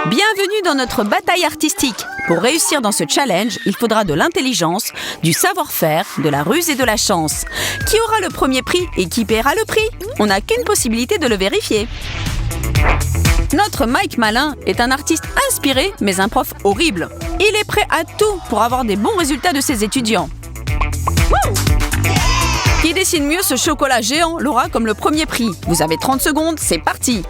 Bienvenue dans notre bataille artistique. Pour réussir dans ce challenge, il faudra de l'intelligence, du savoir-faire, de la ruse et de la chance. Qui aura le premier prix et qui paiera le prix? On n'a qu'une possibilité de le vérifier. Notre Mike Malin est un artiste inspiré, mais un prof horrible. Il est prêt à tout pour avoir des bons résultats de ses étudiants. Qui dessine mieux ce chocolat géant l'aura comme le premier prix. Vous avez 30 secondes, c'est parti!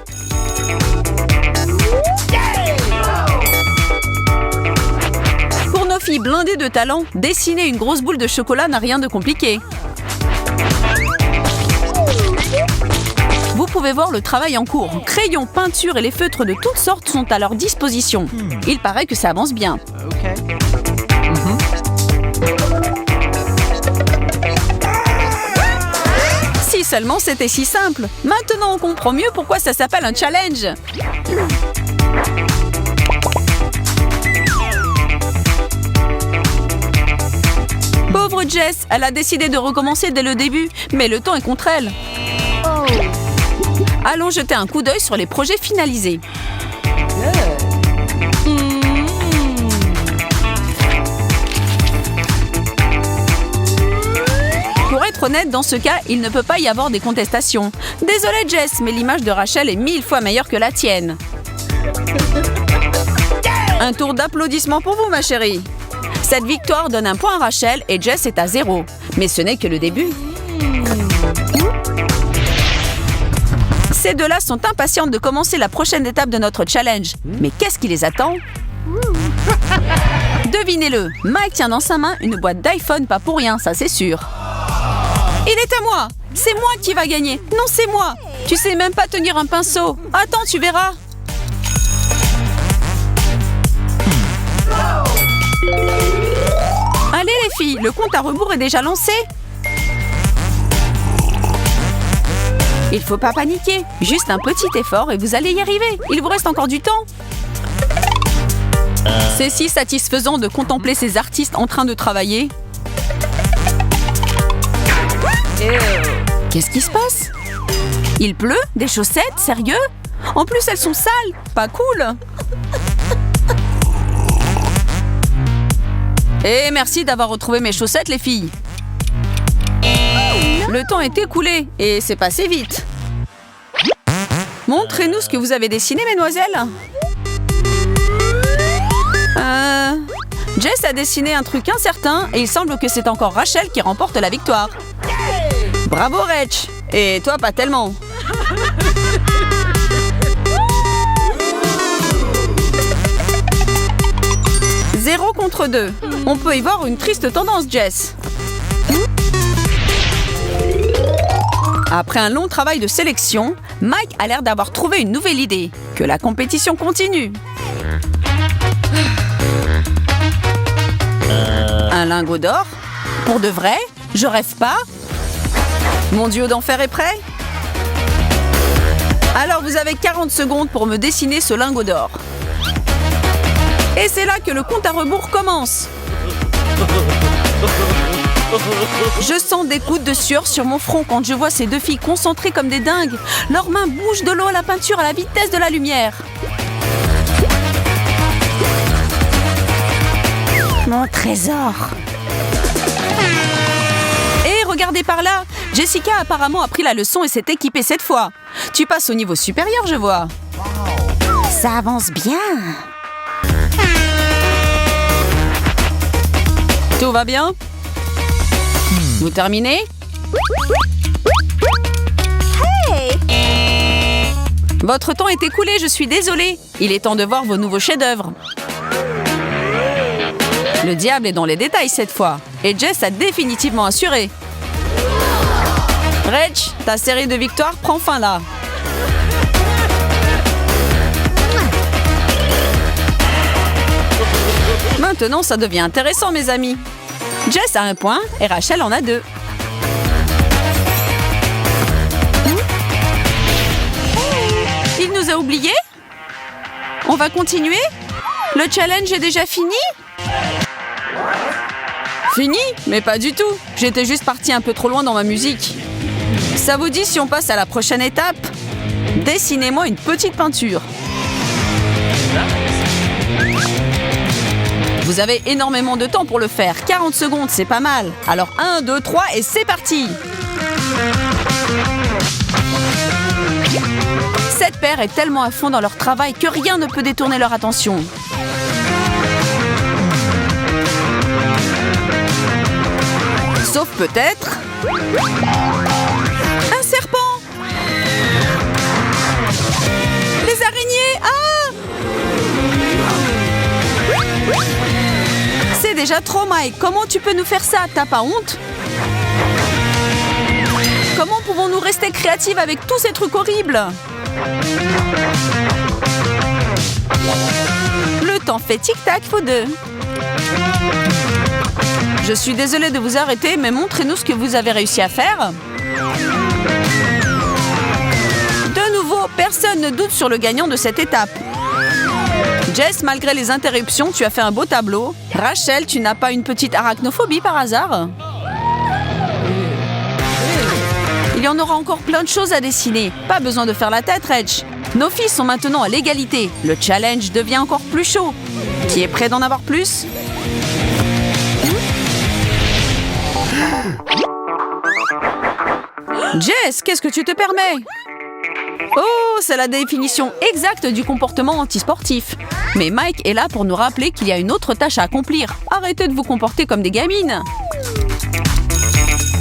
Pour nos filles blindées de talent, dessiner une grosse boule de chocolat n'a rien de compliqué. Vous pouvez voir le travail en cours. Crayons, peinture et les feutres de toutes sortes sont à leur disposition. Il paraît que ça avance bien. Si seulement c'était si simple. Maintenant, on comprend mieux pourquoi ça s'appelle un challenge. Pauvre Jess, elle a décidé de recommencer dès le début, mais le temps est contre elle. Allons jeter un coup d'œil sur les projets finalisés. Pour être honnête, dans ce cas, il ne peut pas y avoir des contestations. Désolée Jess, mais l'image de Rachel est 1000 fois meilleure que la tienne. Un tour d'applaudissements pour vous, ma chérie. Cette victoire donne un point à Rachel et Jess est à 0. Mais ce n'est que le début. Ces deux-là sont impatientes de commencer la prochaine étape de notre challenge. Mais qu'est-ce qui les attend? Devinez-le, Mike tient dans sa main une boîte d'iPhone, pas pour rien, ça c'est sûr. Il est à moi! C'est moi qui va gagner! Non, c'est moi! Tu sais même pas tenir un pinceau! Attends, tu verras! Allez les filles, le compte à rebours est déjà lancé! Il faut pas paniquer, juste un petit effort et vous allez y arriver. Il vous reste encore du temps. C'est si satisfaisant de contempler ces artistes en train de travailler. Qu'est-ce qui se passe? Il pleut? Des chaussettes? Sérieux? En plus, elles sont sales. Pas cool. Et merci d'avoir retrouvé mes chaussettes, les filles. Le temps est écoulé et c'est passé vite. Montrez-nous ce que vous avez dessiné, mesdemoiselles. Jess a dessiné un truc incertain et il semble que c'est encore Rachel qui remporte la victoire. Bravo, Rach. Et toi, pas tellement. Zéro contre 2. On peut y voir une triste tendance, Jess. Après un long travail de sélection, Mike a l'air d'avoir trouvé une nouvelle idée. Que la compétition continue. Un lingot d'or? Pour de vrai? Je rêve pas? Mon duo d'enfer est prêt? Alors vous avez 40 secondes pour me dessiner ce lingot d'or. Et c'est là que le compte à rebours commence. Je sens des gouttes de sueur sur mon front quand je vois ces deux filles concentrées comme des dingues. Leurs mains bougent de l'eau à la peinture à la vitesse de la lumière. Mon trésor. Et regardez par là. Jessica apparemment a pris la leçon et s'est équipée cette fois. Tu passes au niveau supérieur, je vois. Ça avance bien. Tout va bien? Vous terminez? Hey! Votre temps est écoulé, je suis désolée. Il est temps de voir vos nouveaux chefs-d'œuvre. Le diable est dans les détails cette fois. Et Jess a définitivement assuré. Rach, ta série de victoires prend fin là. Maintenant, ça devient intéressant, mes amis. Jess a 1 point et Rachel en a 2. Il nous a oubliés? On va continuer? Le challenge est déjà fini? Fini? Mais pas du tout. J'étais juste partie un peu trop loin dans ma musique. Ça vous dit si on passe à la prochaine étape? Dessinez-moi une petite peinture. Vous avez énormément de temps pour le faire. 40 secondes, c'est pas mal. Alors 1, 2, 3 et c'est parti. Cette paire est tellement à fond dans leur travail que rien ne peut détourner leur attention. Sauf peut-être... un serpent! Les araignées! Ah! C'est déjà trop, Mike. Comment tu peux nous faire ça? T'as pas honte? Comment pouvons-nous rester créatifs avec tous ces trucs horribles? Le temps fait tic-tac, faut deux. Je suis désolée de vous arrêter, mais montrez-nous ce que vous avez réussi à faire. De nouveau, personne ne doute sur le gagnant de cette étape. Jess, malgré les interruptions, tu as fait un beau tableau. Rachel, tu n'as pas une petite arachnophobie par hasard? Il y en aura encore plein de choses à dessiner. Pas besoin de faire la tête, Reg. Nos filles sont maintenant à l'égalité. Le challenge devient encore plus chaud. Qui est prêt d'en avoir plus? Jess, qu'est-ce que tu te permets? Oh, c'est la définition exacte du comportement antisportif. Mais Mike est là pour nous rappeler qu'il y a une autre tâche à accomplir. Arrêtez de vous comporter comme des gamines.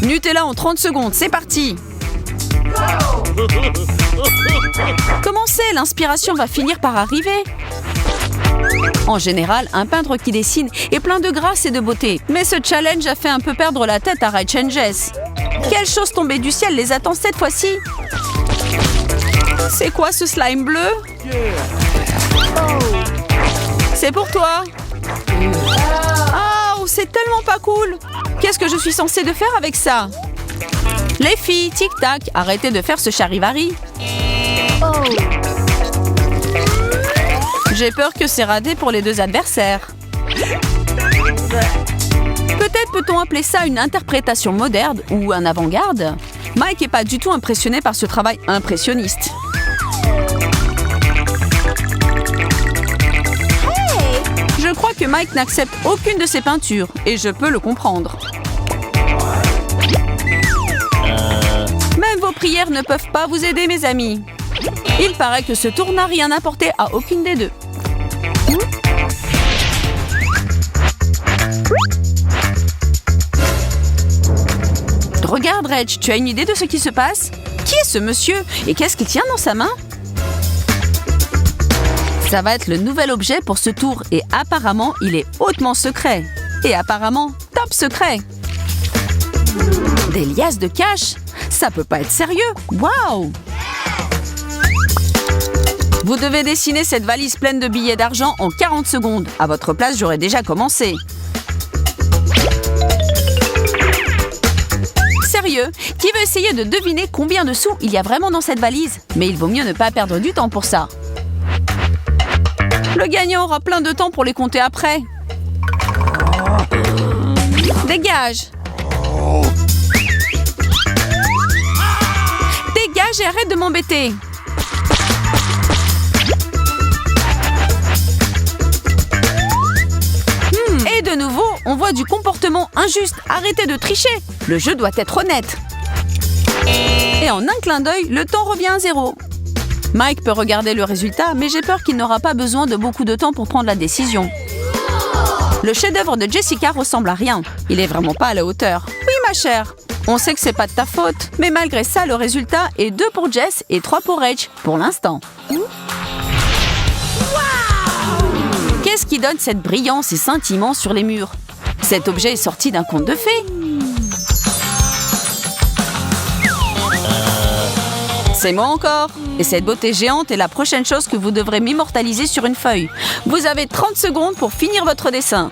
Nutella en 30 secondes, c'est parti. Comment c'est? L'inspiration va finir par arriver. En général, un peintre qui dessine est plein de grâce et de beauté. Mais ce challenge a fait un peu perdre la tête à Rach et Jess. Quelle chose tombée du ciel les attend cette fois-ci? C'est quoi ce slime bleu? C'est pour toi. Oh, c'est tellement pas cool. Qu'est-ce que je suis censée de faire avec ça? Les filles, tic-tac, arrêtez de faire ce charivari. J'ai peur que c'est raté pour les deux adversaires. Peut-être peut-on appeler ça une interprétation moderne ou un avant-garde? Mike n'est pas du tout impressionné par ce travail impressionniste. Je crois que Mike n'accepte aucune de ses peintures, et je peux le comprendre. Même vos prières ne peuvent pas vous aider, mes amis. Il paraît que ce tour n'a rien apporté à aucune des deux. Regarde, Reg, tu as une idée de ce qui se passe? Qui est ce monsieur? Et qu'est-ce qu'il tient dans sa main? Ça va être le nouvel objet pour ce tour et apparemment, il est hautement secret. Et apparemment, top secret. Des liasses de cash? Ça peut pas être sérieux. Waouh! Vous devez dessiner cette valise pleine de billets d'argent en 40 secondes. À votre place, j'aurais déjà commencé. Sérieux? Qui veut essayer de deviner combien de sous il y a vraiment dans cette valise? Mais il vaut mieux ne pas perdre du temps pour ça. Le gagnant aura plein de temps pour les compter après. Dégage! Dégage et arrête de m'embêter! Et de nouveau, on voit du comportement injuste. Arrêtez de tricher. Le jeu doit être honnête. Et en un clin d'œil, le temps revient à 0. Mike peut regarder le résultat, mais j'ai peur qu'il n'aura pas besoin de beaucoup de temps pour prendre la décision. Le chef-d'œuvre de Jessica ressemble à rien. Il est vraiment pas à la hauteur. Oui, ma chère. On sait que c'est pas de ta faute. Mais malgré ça, le résultat est 2 pour Jess et 3 pour Rach, pour l'instant. Qu'est-ce qui donne cette brillance et scintillement sur les murs? Cet objet est sorti d'un conte de fées. C'est moi encore. Et cette beauté géante est la prochaine chose que vous devrez m'immortaliser sur une feuille. Vous avez 30 secondes pour finir votre dessin.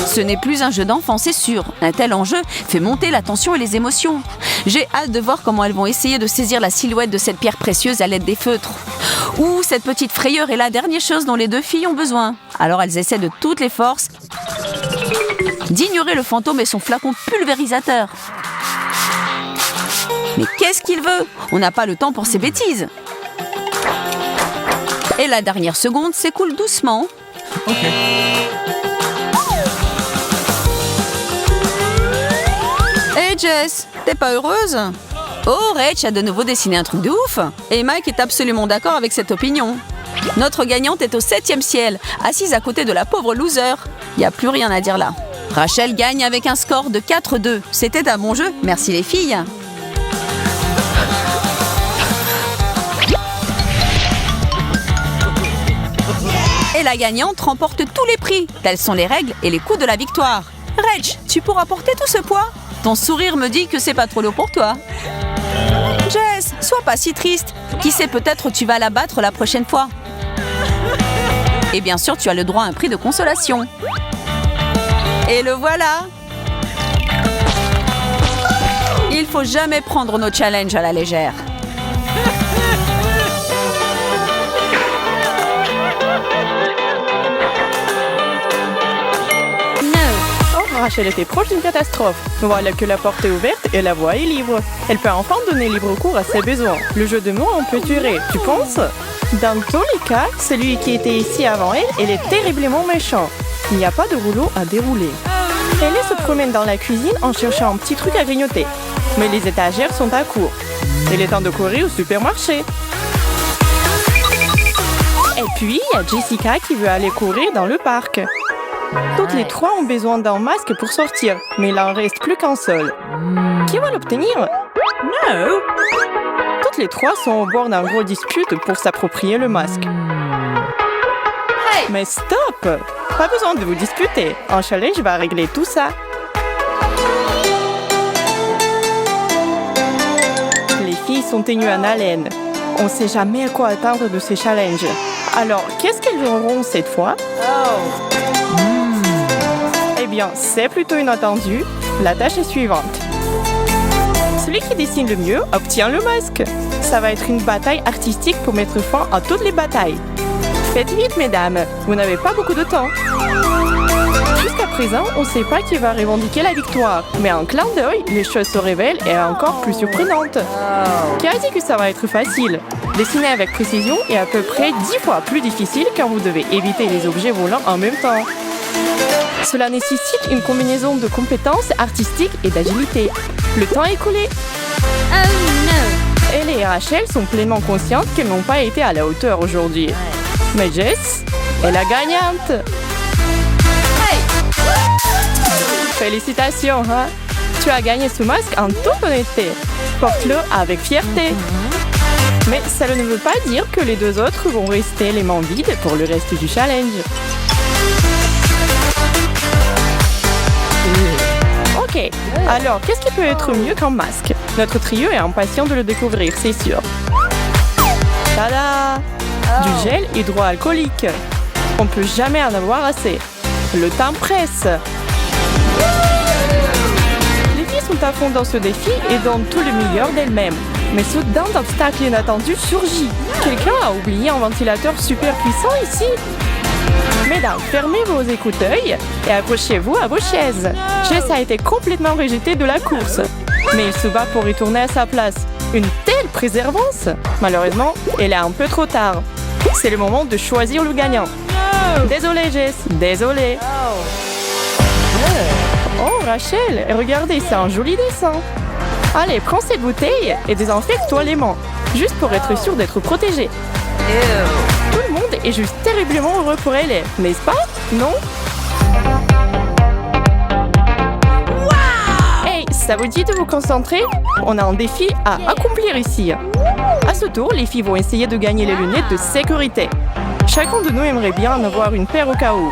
Ce n'est plus un jeu d'enfant, c'est sûr. Un tel enjeu fait monter la tension et les émotions. J'ai hâte de voir comment elles vont essayer de saisir la silhouette de cette pierre précieuse à l'aide des feutres. Ouh, cette petite frayeur est la dernière chose dont les deux filles ont besoin. Alors elles essaient de toutes les forces d'ignorer le fantôme et son flacon pulvérisateur. Mais qu'est-ce qu'il veut? On n'a pas le temps pour ces bêtises. Et la dernière seconde s'écoule doucement. Ok. Hey Jess, t'es pas heureuse? Oh, Rach a de nouveau dessiné un truc de ouf. Et Mike est absolument d'accord avec cette opinion. Notre gagnante est au 7e ciel, assise à côté de la pauvre loser. Y a plus rien à dire là. Rachel gagne avec un score de 4-2. C'était un bon jeu, merci les filles. Et la gagnante remporte tous les prix. Telles sont les règles et les coups de la victoire. Rach, tu pourras porter tout ce poids? Ton sourire me dit que c'est pas trop lourd pour toi. Jess, sois pas si triste. Qui sait, peut-être tu vas la battre la prochaine fois. Et bien sûr, tu as le droit à un prix de consolation. Et le voilà. Il faut jamais prendre nos challenges à la légère. Rachel était proche d'une catastrophe. Voilà que la porte est ouverte et la voie est libre. Elle peut enfin donner libre cours à ses besoins. Le jeu de mots en peut durer, tu penses? Dans tous les cas, celui qui était ici avant elle est terriblement méchant. Il n'y a pas de rouleau à dérouler. Elle se promène dans la cuisine en cherchant un petit truc à grignoter. Mais les étagères sont à court. Il est temps de courir au supermarché. Et puis, il y a Jessica qui veut aller courir dans le parc. Toutes les trois ont besoin d'un masque pour sortir, mais il en reste plus qu'un seul. Qui va l'obtenir? No. Toutes les trois sont au bord d'un gros dispute pour s'approprier le masque. Mais stop! Pas besoin de vous disputer. Un challenge va régler tout ça. Les filles sont tenues en haleine. On ne sait jamais à quoi attendre de ces challenges. Alors, qu'est-ce qu'elles auront cette fois? Eh bien, c'est plutôt inattendu. La tâche est suivante. Celui qui dessine le mieux obtient le masque. Ça va être une bataille artistique pour mettre fin à toutes les batailles. Faites vite, mesdames, vous n'avez pas beaucoup de temps. Jusqu'à présent, on ne sait pas qui va revendiquer la victoire. Mais en clin d'œil, les choses se révèlent et encore plus surprenantes. Qui a dit que ça va être facile? Dessiner avec précision est à peu près 10 fois plus difficile quand vous devez éviter les objets volants en même temps. Cela nécessite une combinaison de compétences artistiques et d'agilité. Le temps est écoulé. Elle et Rachel sont pleinement conscientes qu'elles n'ont pas été à la hauteur aujourd'hui. Mais Jess est la gagnante. Félicitations, hein? Tu as gagné ce masque en toute honnêteté. Porte-le avec fierté. Mais ça ne veut pas dire que les deux autres vont rester les mains vides pour le reste du challenge. Ok, alors qu'est-ce qui peut être mieux qu'un masque? Notre trio est impatient de le découvrir, c'est sûr. Tada! Du gel hydroalcoolique. On peut jamais en avoir assez. Le temps presse. Les filles sont à fond dans ce défi et donnent tout le meilleur d'elles-mêmes. Mais soudain, un obstacle inattendu surgit. Quelqu'un a oublié un ventilateur super puissant ici. Mesdames, fermez vos écouteurs et accrochez-vous à vos chaises. Jess a été complètement rejetée de la course. Mais il se bat pour retourner à sa place. Une telle préservance! Malheureusement, elle est un peu trop tard. C'est le moment de choisir le gagnant. Désolée, Jess. Désolée. Oh, Rachel, regardez, c'est un joli dessin. Allez, prends cette bouteille et désinfecte-toi les mains. Juste pour être sûr d'être protégée. Tout le monde est juste terriblement heureux pour elle, n'est-ce pas? Non? Hey, ça vous dit de vous concentrer? On a un défi à accomplir ici. À ce tour, les filles vont essayer de gagner les lunettes de sécurité. Chacun de nous aimerait bien en avoir une paire au cas où.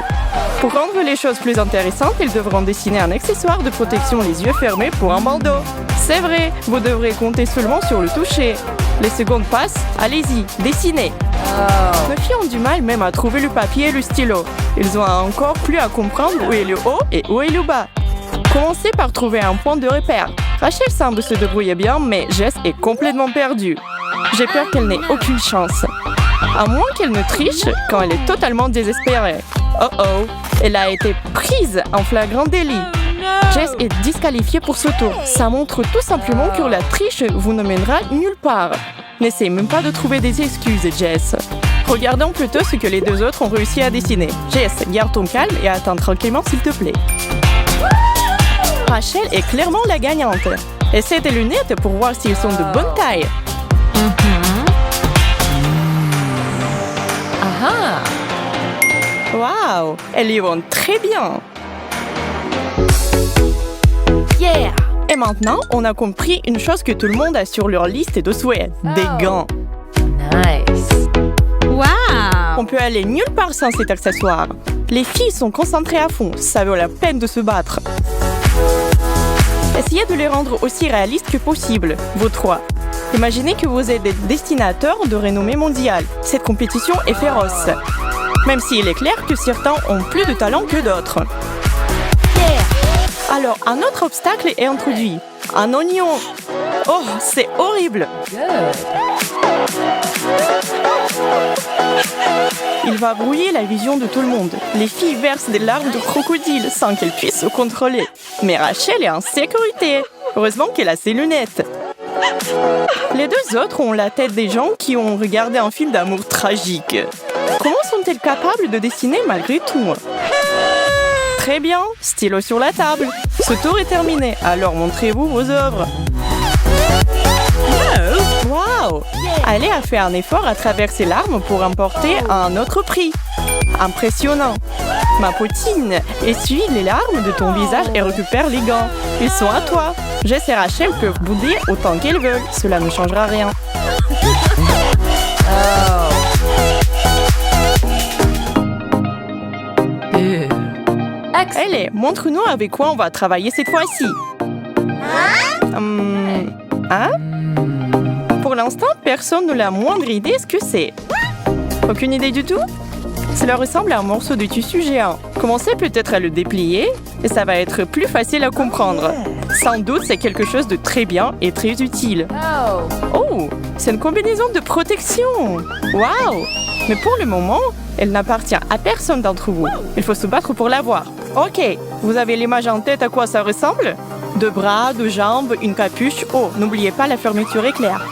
Pour rendre les choses plus intéressantes, ils devront dessiner un accessoire de protection les yeux fermés pour un bandeau. C'est vrai, vous devrez compter seulement sur le toucher. Les secondes passent, allez-y, dessinez. Nos filles ont du mal même à trouver le papier et le stylo. Ils ont encore plus à comprendre où est le haut et où est le bas. Commencez par trouver un point de repère. Rachel semble se débrouiller bien, mais Jess est complètement perdue. J'ai peur qu'elle n'ait aucune chance. À moins qu'elle ne triche quand elle est totalement désespérée. Oh oh, elle a été prise en flagrant délit. Jess est disqualifiée pour ce tour. Ça montre tout simplement que la triche vous ne mènera nulle part. N'essayez même pas de trouver des excuses, Jess. Regardons plutôt ce que les deux autres ont réussi à dessiner. Jess, garde ton calme et attends tranquillement s'il te plaît. Rachel est clairement la gagnante. Essaie tes lunettes pour voir s'ils sont de bonne taille. Ah! Waouh! Elles y vont très bien! Yeah! Et maintenant, on a compris une chose que tout le monde a sur leur liste de souhaits. Des gants. Nice. Wow! On peut aller nulle part sans cet accessoire. Les filles sont concentrées à fond, ça vaut la peine de se battre. Essayez de les rendre aussi réalistes que possible, vous trois. Imaginez que vous êtes des dessinateurs de renommée mondiale. Cette compétition est féroce. Même s'il est clair que certains ont plus de talent que d'autres. Yeah. Alors, un autre obstacle est introduit. Un oignon. Oh, c'est horrible. Il va brouiller la vision de tout le monde. Les filles versent des larmes de crocodile sans qu'elles puissent se contrôler. Mais Rachel est en sécurité. Heureusement qu'elle a ses lunettes. Les deux autres ont la tête des gens qui ont regardé un film d'amour tragique. Comment sont-elles capables de dessiner malgré tout? Très bien, stylo sur la table. Ce tour est terminé, alors montrez-vous vos œuvres. Wow! Elle a fait un effort à travers ses larmes pour remporter un autre prix. Impressionnant. Ma poutine, essuie les larmes de ton visage et récupère les gants. Ils sont à toi. Jess et Rachel peuvent bouder autant qu'elles veulent. Cela ne changera rien. Allez, montre-nous avec quoi on va travailler cette fois-ci. Hein? Pour l'instant, personne n'a la moindre idée ce que c'est. Aucune idée du tout? Cela ressemble à un morceau de tissu géant. Commencez peut-être à le déplier et ça va être plus facile à comprendre. Sans doute, c'est quelque chose de très bien et très utile. Oh, c'est une combinaison de protection. Waouh! Mais pour le moment, elle n'appartient à personne d'entre vous. Il faut se battre pour l'avoir. Ok, vous avez l'image en tête à quoi ça ressemble? Deux bras, deux jambes, une capuche. Oh, n'oubliez pas la fermeture éclair.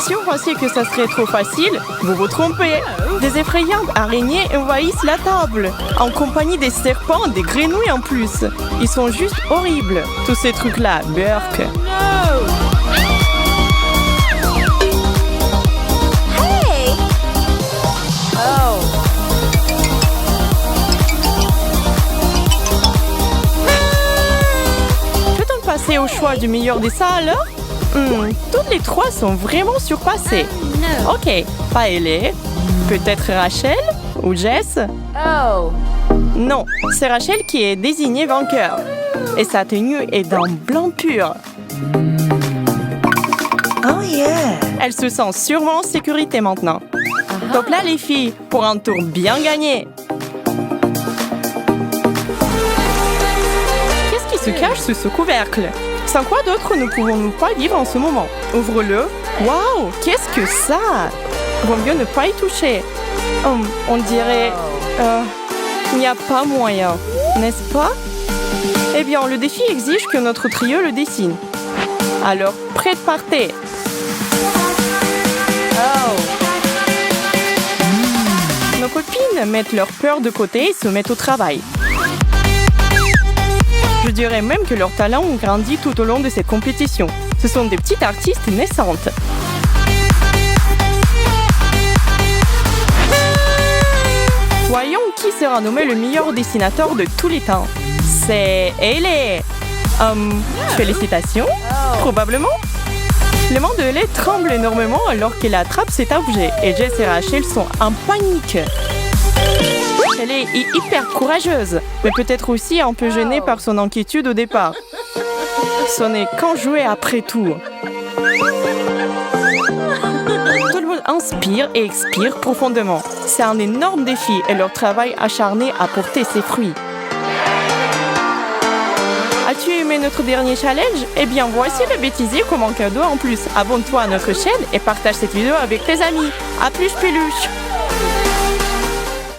Si vous pensiez que ça serait trop facile, vous vous trompez. Des effrayantes araignées envahissent la table, en compagnie des serpents et des grenouilles en plus. Ils sont juste horribles, tous ces trucs-là, Burk. Peut-on passer au choix du meilleur dessin alors? Toutes les trois sont vraiment surpassées. Ok, pas elle. Peut-être Rachel ou Jess? Non, c'est Rachel qui est désignée vainqueur. Et sa tenue est d'un blanc pur. Oh yeah! Elle se sent sûrement en sécurité maintenant. Donc là les filles, pour un tour bien gagné. Qu'est-ce qui se cache sous ce couvercle? Sans quoi d'autre ne pouvons-nous pas vivre en ce moment? Ouvre-le. Waouh, qu'est-ce que ça? Vaut mieux ne pas y toucher. On dirait... il n'y a pas moyen, n'est-ce pas? Eh bien, le défi exige que notre trio le dessine. Alors, prêt, partez. Nos copines mettent leur peur de côté et se mettent au travail. Je dirais même que leur talent ont grandi tout au long de cette compétition. Ce sont des petites artistes naissantes. Voyons qui sera nommé le meilleur dessinateur de tous les temps. C'est Hailey. Félicitations, probablement. Les mains de Hailey tremblent énormément alors qu'elle attrape cet objet et Jess et Rachel sont en panique. Elle est hyper courageuse, mais peut-être aussi un peu gênée par son inquiétude au départ. Ce n'est qu'en jouer après tout. Tout le monde inspire et expire profondément. C'est un énorme défi et leur travail acharné a porté ses fruits. As-tu aimé notre dernier challenge? Eh bien, voici le bêtisier comme un cadeau en plus. Abonne-toi à notre chaîne et partage cette vidéo avec tes amis. À plus, peluche!